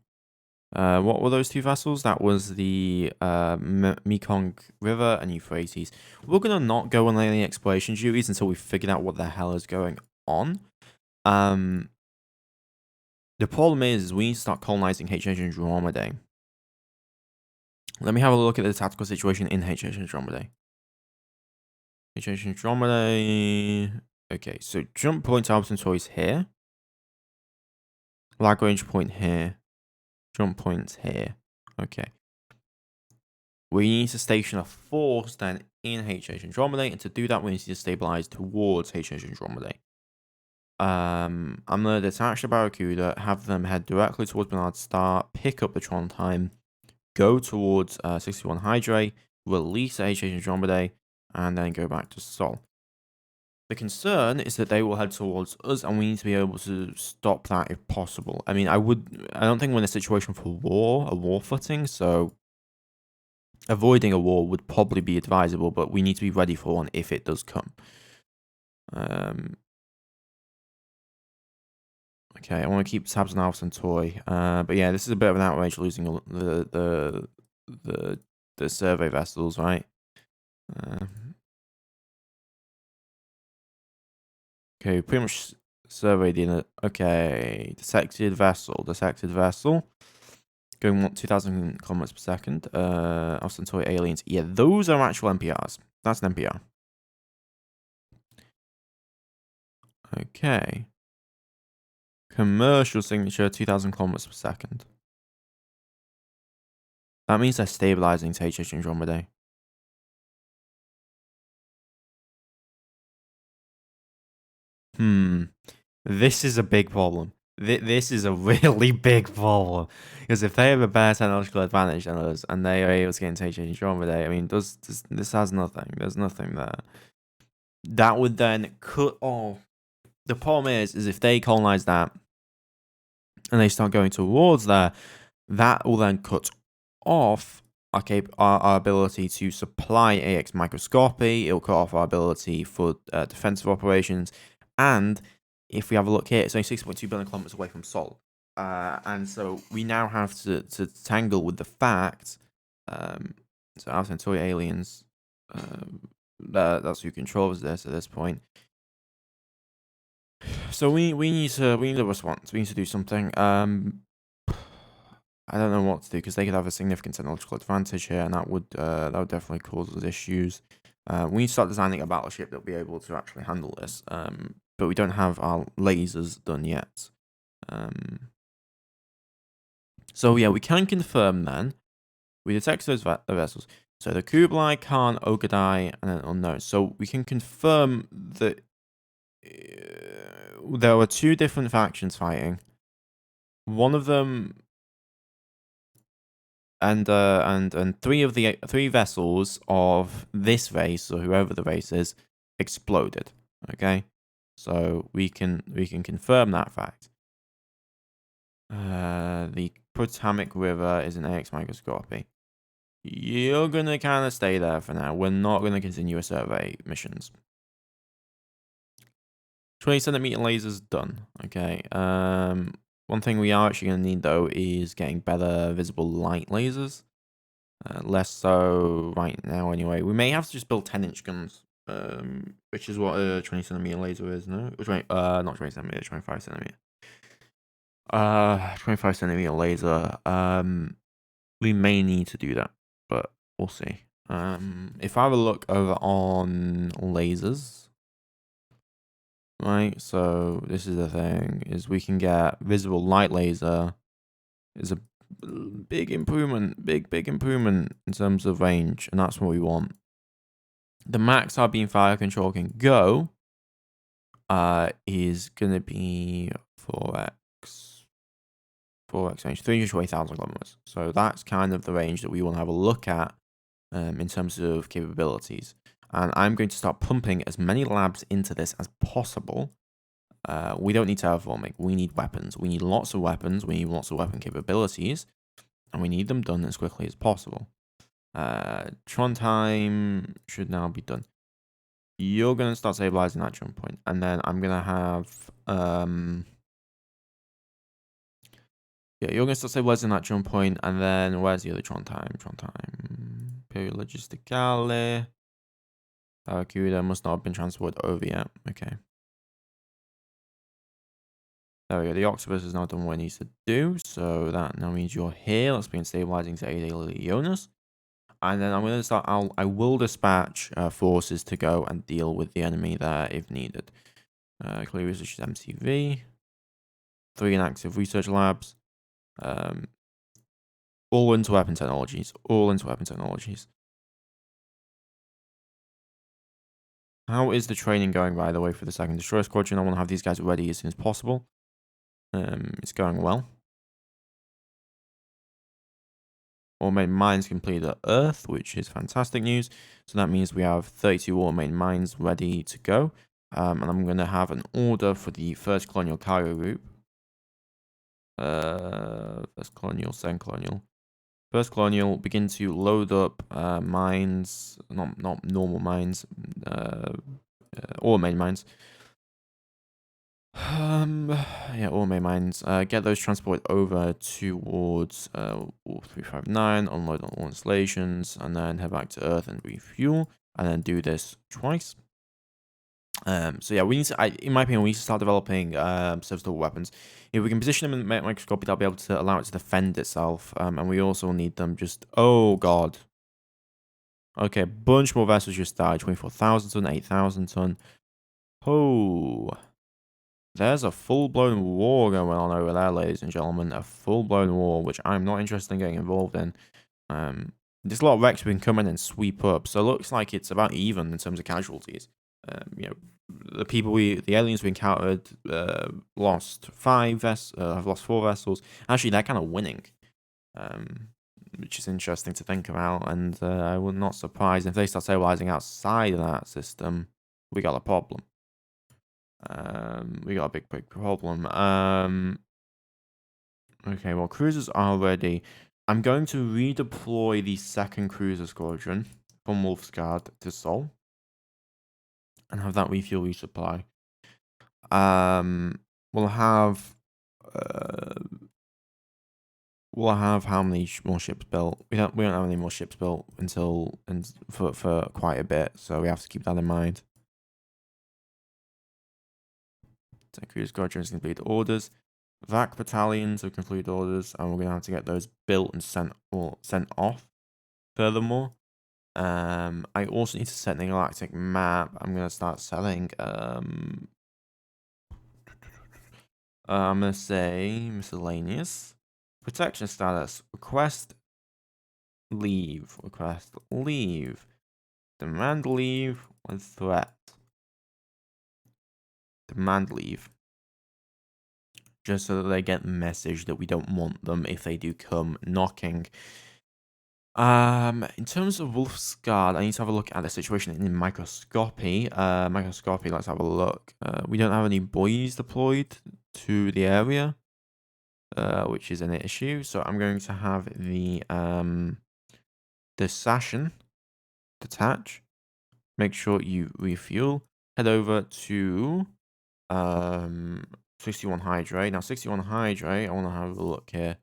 What were those 2 vessels? That was the Mekong River and Euphrates. We're gonna not go on any exploration duties until we figured out what the hell is going on. The problem is we need to start colonizing HH Andromedae. Let me have a look at the tactical situation in HH Andromedae. HH Andromedae. Okay, so jump point Alpha Centauri is here. Lagrange point here. Jump points here. Okay. We need to station a force then in HH Andromedae, and to do that, we need to stabilize towards HH Andromedae. I'm gonna detach the Barracuda, have them head directly towards Bernard Star, pick up the Tron time, go towards 61 Hydrae, release HH Andromedae, and then go back to Sol. The concern is that they will head towards us, and we need to be able to stop that if possible. I mean, I don't think we're in a situation for a war footing, so avoiding a war would probably be advisable, but we need to be ready for one if it does come. Okay, I want to keep tabs on Alpha Centauri. But yeah, this is a bit of an outrage losing the survey vessels, right? Okay, pretty much surveyed the okay, detected vessel. Going 2,000 kilometers per second. Alpha Centauri aliens. Yeah, those are actual NPRs. That's an NPR. Okay. Commercial signature, 2,000 kilometers per second. That means they're stabilizing to HH Andromedae. This is a big problem. This is a really big problem. Because if they have a better technological advantage than us, and they are able to get into HH Andromedae, I mean, this has nothing. There's nothing there. That would then cut off. The problem is if they colonize that, and they start going towards there, that will then cut off our ability to supply AX microscopy. It'll cut off our ability for defensive operations. And if we have a look here, it's only 6.2 billion kilometers away from Sol. And so we now have to tangle with the fact, so Alpha Centauri aliens, that's who controls this at this point. So we need a response. We need to do something. I don't know what to do because they could have a significant technological advantage here, and that would definitely cause us issues. We need to start designing a battleship that'll be able to actually handle this. But we don't have our lasers done yet. So yeah, we can confirm then. We detect those vessels. So the Kublai Khan, Ogadai, and then unknown. So we can confirm that there were 2 different factions fighting. One of them, and 3 vessels of this race, or whoever the race is, exploded. Okay, so we can confirm that fact. The Potomac River is an AX microscopy. You're gonna kind of stay there for now. We're not gonna continue a survey missions. 20 centimeter lasers done. Okay. One thing we are actually gonna need though is getting better visible light lasers. Less so right now anyway. We may have to just build 10-inch guns. Which is what a 20 centimeter laser is, no? Not 20 centimeter, 25 centimeter. 25 centimeter laser. We may need to do that, but we'll see. If I have a look over on lasers, right? So this is the thing: is we can get visible light laser. Is a big improvement, big improvement in terms of range, and that's what we want. The max our beam fire control can go is gonna be 4x range, 308,000 kilometers. So that's kind of the range that we want to have a look at in terms of capabilities. And I'm going to start pumping as many labs into this as possible. We don't need terraforming. We need weapons. We need lots of weapons. We need lots of weapon capabilities. And we need them done as quickly as possible. Tron time should now be done. You're going to start stabilizing that jump point. And then I'm going to have... yeah, you're going to start stabilizing that jump point. And then where's the other Tron time? Tron time. Period logisticale. Barracuda must not have been transported over yet. Okay. There we go. The octopus has now done what it needs to do. So that now means you're here. Let's begin stabilizing to aid Leonis. And then I'm going to start. I will dispatch forces to go and deal with the enemy there if needed. Clear research is MCV. 3 inactive research labs. All into weapon technologies. All into weapon technologies. How is the training going, by the way, for the 2nd Destroyer Squadron? I want to have these guys ready as soon as possible. It's going well. Automated mines completed at Earth, which is fantastic news. So that means we have 32 automated mines ready to go. And I'm going to have an order for the 1st Colonial Cargo Group. 1st Colonial, 2nd Colonial. 1st Colonial, begin to load up mines, not normal mines, automated mines. Yeah, automated mines. Get those transported over towards 359, unload on all installations, and then head back to Earth and refuel, and then do this twice. So yeah, we need to, in my opinion, we need to start developing serviceable weapons. If we can position them in the microscope, that'll be able to allow it to defend itself. And we also need them just, oh god. Okay, a bunch more vessels just died. 24,000 ton, 8,000 ton. Oh. There's a full-blown war going on over there, ladies and gentlemen. A full-blown war, which I'm not interested in getting involved in. There's a lot of wrecks we can come in and sweep up. So it looks like it's about even in terms of casualties. You know, the aliens we encountered lost 5 vessels, have lost 4 vessels. Actually, they're kind of winning, which is interesting to think about. And I would not surprise if they start stabilizing outside of that system. We got a problem. We got a big problem. Okay, well, cruisers are ready. I'm going to redeploy the 2nd Cruiser Squadron from Wolfsguard to Sol. And have that refuel resupply. We'll have how many more ships built? We don't have any more ships built until for quite a bit, so we have to keep that in mind. Cruiser Squadrons complete orders. VAC battalions have completed orders, and we're gonna have to get those built and sent off. Furthermore, I also need to set the galactic map. I'm gonna start selling. I'm gonna say miscellaneous protection status. Request leave. Request leave. Demand leave with threat. Demand leave. Just so that they get the message that we don't want them if they do come knocking. In terms of Wolfsguard, I need to have a look at the situation in microscopy. Microscopy, let's have a look. We don't have any buoys deployed to the area, which is an issue. So I'm going to have the Sashin detach. Make sure you refuel. Head over to 61 Hydrate. Now 61 Hydrate, I want to have a look here.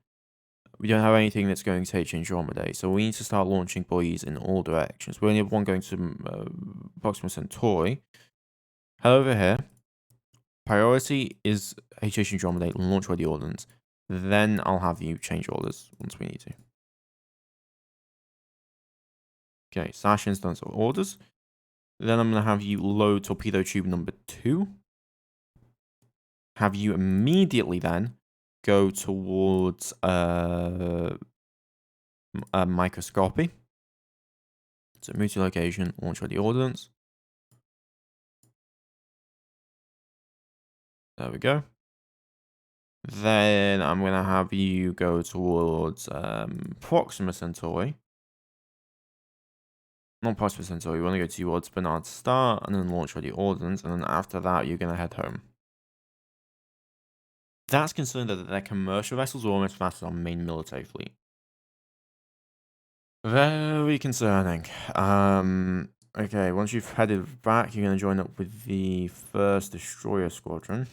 We don't have anything that's going to take Andromeda, so we need to start launching buoys in all directions. We only have one going to Proxima Centauri. Head over here. Priority is HH Andromeda, launch ready ordnance. Then I'll have you change orders once we need to. Okay, Sashin's done some orders. Then I'm going to have you load torpedo tube number 2. Have you immediately then go towards microscopy. So move to location, launch ready ordnance. There we go. Then I'm going to have you go towards Proxima Centauri. not past percent, sorry. You want to go towards Bernard Star and then launch ready ordnance, and then after that, you're going to head home. That's concerning that their commercial vessels are almost faster than our main military fleet. Very concerning. Okay, once you've headed back, you're going to join up with the 1st Destroyer Squadron.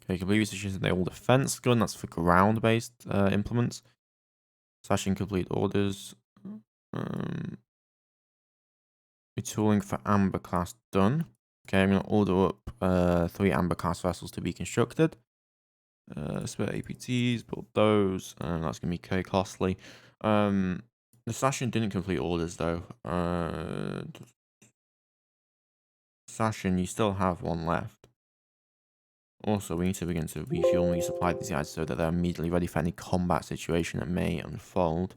Okay, complete research into the old defense gun. That's for ground-based implements. Slashing complete orders. Retooling for Amber class done. Okay, I'm going to order up 3 Amber class vessels to be constructed. Spare APTs, build those. That's going to be very costly. The Sashin didn't complete orders though. Sashin, you still have 1 left. Also, we need to begin to refuel and resupply these guys so that they're immediately ready for any combat situation that may unfold.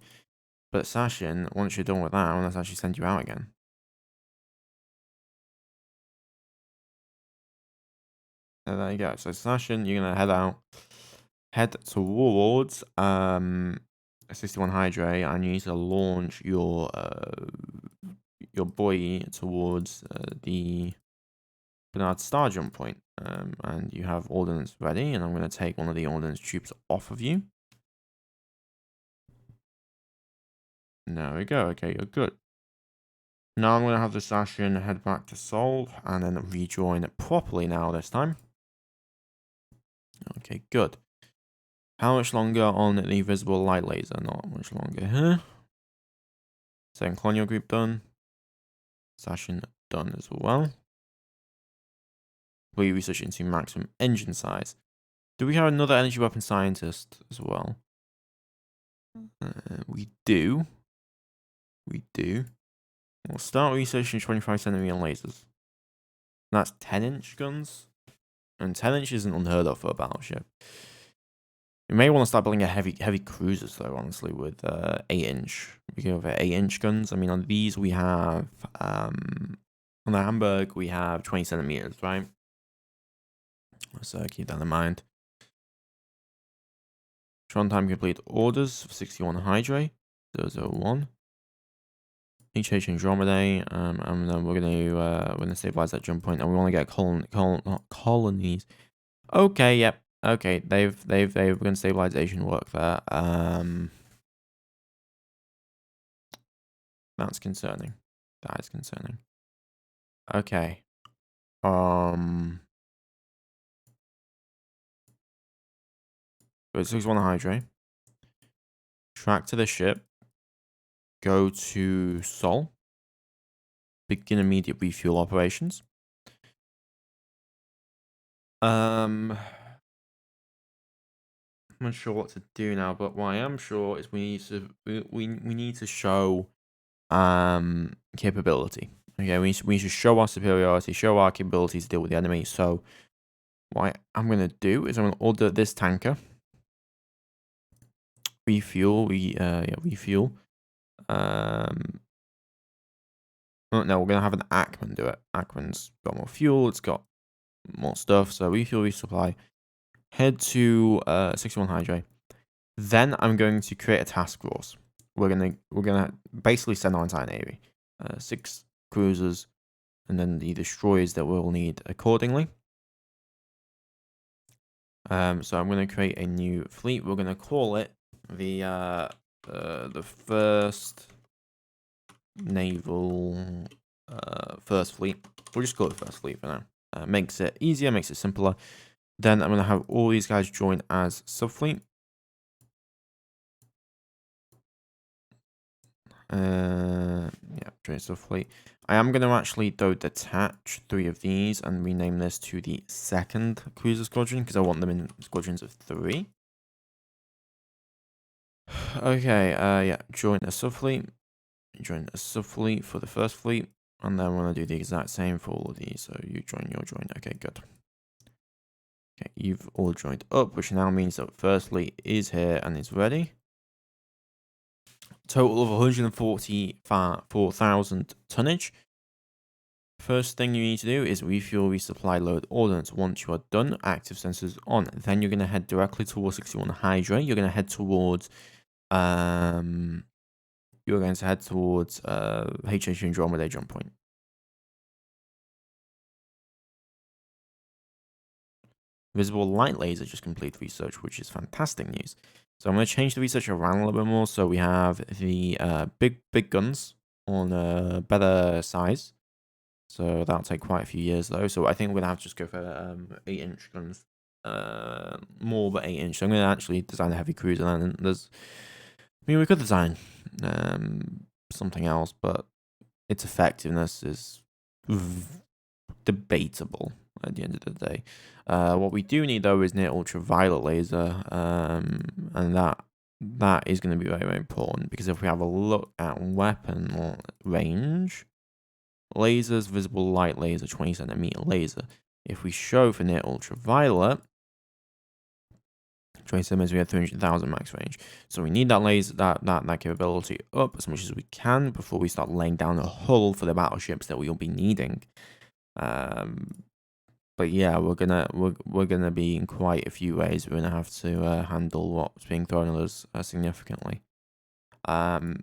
But Sashin, once you're done with that, I want to actually send you out again. So there you go. So Sashin, you're gonna head towards 61 Hydra, and you need to launch your boy towards the Bernard Star jump point. And you have ordnance ready, and I'm gonna take one of the ordnance troops off of you. There we go. Okay, you're good. Now I'm gonna have the Sashin head back to Seoul and then rejoin properly now this time. Okay, good. How much longer on the visible light laser? Not much longer here. Second colonial group done. Sashin done as well. We research into maximum engine size. Do we have another energy weapon scientist as well? We do. We do. We'll start researching 25cm lasers. That's 10-inch guns. And 10-inch isn't unheard of for a battleship. You may want to start building a heavy cruisers though, honestly, with 8-inch. We go over 8-inch guns. I mean, on these we have on the Hamburg we have 20cm, right? So keep that in mind. Trondheim complete orders for 61 Hydra, 001. HH Andromedae, and then we're gonna stabilize that jump point, and we want to get colonies. Okay, yep. Okay, they've begun stabilization work there. That's concerning. That is concerning. Okay. Go to 61 Hydra. Track to the ship. Go to Seoul. Begin immediate refuel operations. I'm not sure what to do now, but what I am sure is we need to show capability. Okay, we need to show our superiority, show our capability to deal with the enemy. So what I'm gonna do is I'm gonna order this tanker. Refuel, refuel. Oh, no, we're gonna have an Ackman do it. Ackman's got more fuel, it's got more stuff, so refuel, resupply. Head to 61 Hydra. Then I'm going to create a task force. We're gonna basically send our entire navy. 6 cruisers, and then the destroyers that we'll need accordingly. So I'm gonna create a new fleet. We're gonna call it the first naval first fleet. We'll just call it first fleet for now. Makes it easier, makes it simpler. Then I'm gonna have all these guys join as subfleet. Yeah, join subfleet. I am gonna actually though detach 3 of these and rename this to the 2nd cruiser squadron because I want them in squadrons of 3. Okay, yeah, join a subfleet. Join a subfleet for the first fleet, and then we're gonna do the exact same for all of these. So you join, you'll join. Okay, good. Okay, you've all joined up, which now means that first fleet is here and is ready. Total of 144,000 tonnage. First thing you need to do is refuel, resupply, load ordnance. Once you are done, active sensors on. Then you're going to head directly towards 61 Hydra. You're going to head towards HH Andromeda jump point. Visible light laser just complete research, which is fantastic news. So I'm going to change the research around a little bit more. So we have the big guns on a better size. So that'll take quite a few years though. So I think we're going to have to just go for 8-inch guns. More but 8-inch. So I'm going to actually design a heavy cruiser then. And we could design something else, but its effectiveness is debatable at the end of the day. What we do need though is near ultraviolet laser, and that is going to be very, very important, because if we have a look at weapon range, lasers, visible light laser, 20 centimeter laser. If we show for near ultraviolet, 20 centimeters, we have 300,000 max range. So we need that laser, that capability up as much as we can before we start laying down a hull for the battleships that we will be needing. But yeah, we're gonna be in quite a few ways. We're gonna have to handle what's being thrown at us significantly. Okay.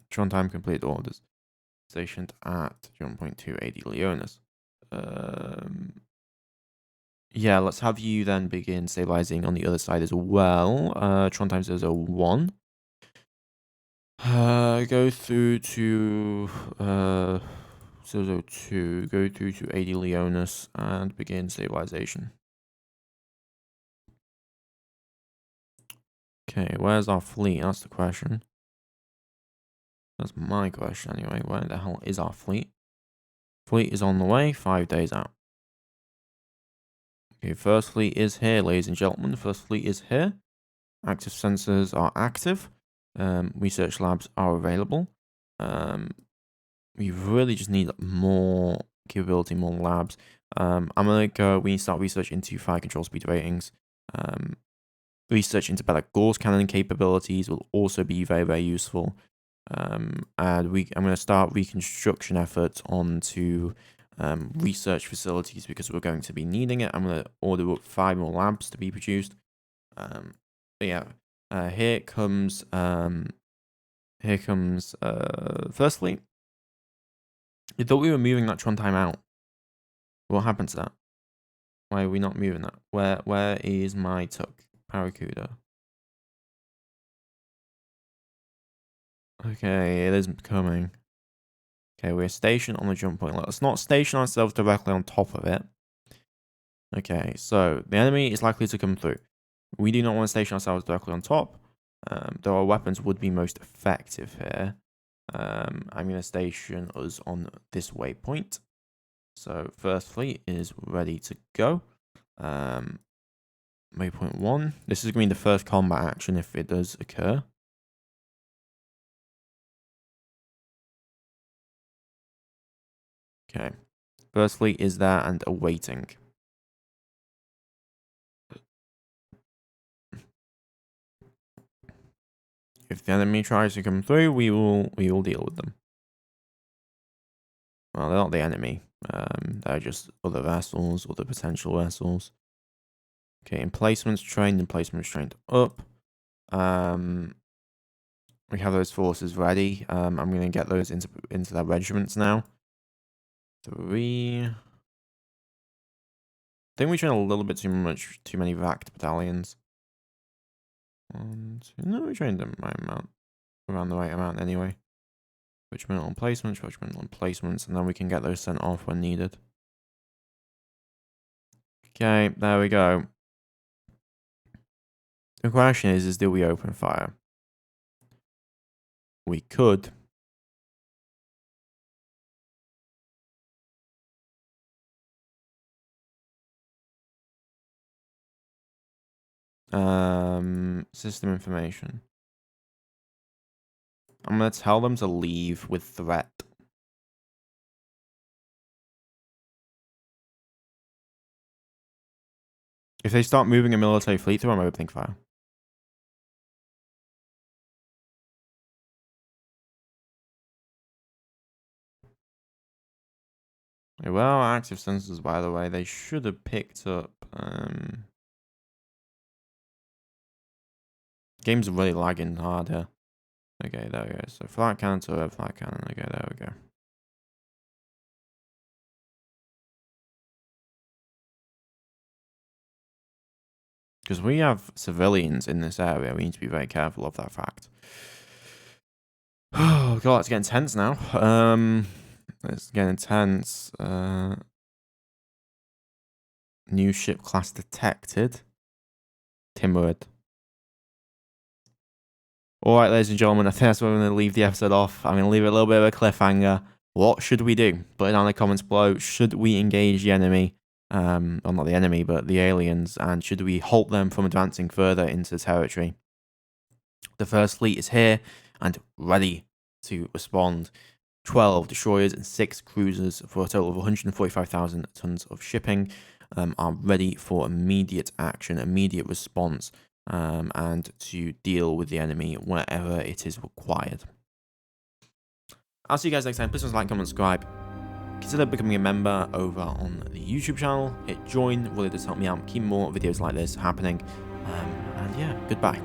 Tron time complete orders. Stationed at jump point 280 Leonis. Yeah, let's have you then begin stabilizing on the other side as well. Tron time 001. Go through to 002, go through to 80 Leonis and begin stabilization. Okay, where's our fleet? That's the question. That's my question anyway. Where the hell is our fleet? Fleet is on the way, 5 days out. Okay, first fleet is here, ladies and gentlemen. First fleet is here. Active sensors are active. Research labs are available. We really just need more capability, more labs. I'm gonna go. We need to start research into fire control speed ratings. Research into better Gauss cannon capabilities will also be very, very useful. And I'm gonna start reconstruction efforts onto research facilities, because we're going to be needing it. I'm gonna order up 5 more labs to be produced. But yeah, here comes first fleet. I thought we were moving that Tron time out. What happened to that? Why are we not moving that? Where is my Tuck Paracuda? Okay, it isn't coming. Okay, we're stationed on the jump point. Let's not station ourselves directly on top of it. Okay, so the enemy is likely to come through. We do not want to station ourselves directly on top. Though our weapons would be most effective here. I'm going to station us on this waypoint. So first fleet is ready to go. Waypoint 1. This is going to be the first combat action if it does occur. Okay. First fleet is there and awaiting. If the enemy tries to come through, we will deal with them. Well, they're not the enemy. They're just other vessels, other potential vessels. Okay, emplacements trained up. We have those forces ready. I'm going to get those into their regiments now. 3. I think we trained a little bit too many VACT battalions. 1, 2. No, we trained them right amount, around the right amount anyway. Regimental emplacements, and then we can get those sent off when needed. Okay, there we go. The question is do we open fire? We could. System information. I'm going to tell them to leave with threat. If they start moving a military fleet through, I'm opening fire. Well, active sensors, by the way, they should have picked up. Game's really lagging hard here. Okay, there we go. So flat cannon to flat cannon. Okay, there we go. Because we have civilians in this area, we need to be very careful of that fact. Oh god, it's getting tense now. It's getting tense. New ship class detected. Timid. Alright, ladies and gentlemen, I think that's where we're going to leave the episode off. I'm going to leave it a little bit of a cliffhanger. What should we do? Put it down in the comments below. Should we engage the enemy? Well, not the enemy, but the aliens. And should we halt them from advancing further into the territory? The first fleet is here and ready to respond. 12 destroyers and 6 cruisers for a total of 145,000 tons of shipping are ready for immediate action, immediate response, and to deal with the enemy wherever it is required. I'll see you guys next time. Please like, comment, subscribe. Consider becoming a member over on the YouTube channel. Hit join. Really does help me out. Keep more videos like this happening. And yeah, goodbye.